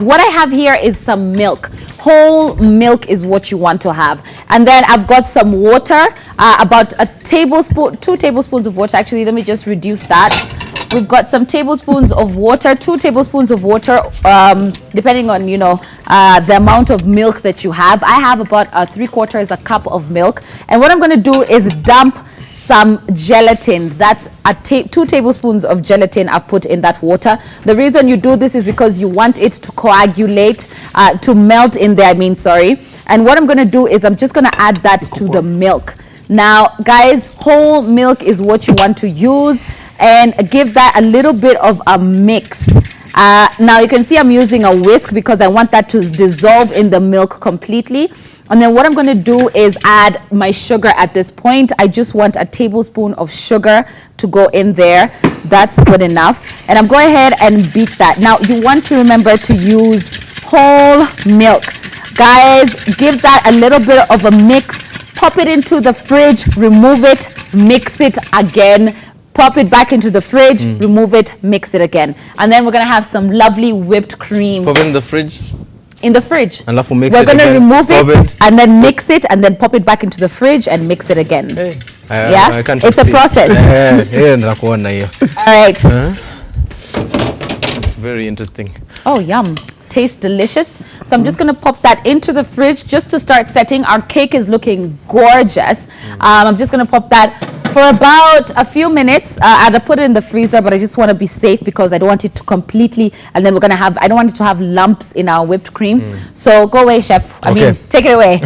What I have here is some milk. Whole milk is what you want to have. And then I've got some water, about a tablespoon, 2 tablespoons of water. Actually, let me just reduce that. We've got some tablespoons of water, 2 tablespoons of water, depending on, you know, the amount of milk that you have. I have about 3/4 cup of milk. And what I'm going to do is dump some gelatin. That's 2 tablespoons of gelatin I've put in that water. The reason you do this is because you want it to coagulate, to melt in there, And what I'm going to do is I'm just going to add that to the milk. Now, guys, whole milk is what you want to use, and give that a little bit of a mix. Now, you can see I'm using a whisk because I want that to dissolve in the milk completely. And then what I'm going to do is add my sugar at this point. I just want a tablespoon of sugar to go in there. That's good enough. And I'm going ahead and beat that. Now, you want to remember to use whole milk. Guys, give that a little bit of a mix. Pop it into the fridge, remove it, mix it again. Pop it back into the fridge, remove it, mix it again. And then we're going to have some lovely whipped cream. Pop it in the fridge? In the fridge. And we're going to remove it and then mix it and then pop it back into the fridge and mix it again. Hey, yeah, it's a process. All right. It's very interesting. Oh, yum. Tastes delicious. So I'm just going to pop that into the fridge just to start setting. Our cake is looking gorgeous. I'm just going to pop that for about a few minutes. I'd put it in the freezer, but I just want to be safe because I don't want it to completely, and then I don't want it to have lumps in our whipped cream. So go away, chef. I mean, take it away.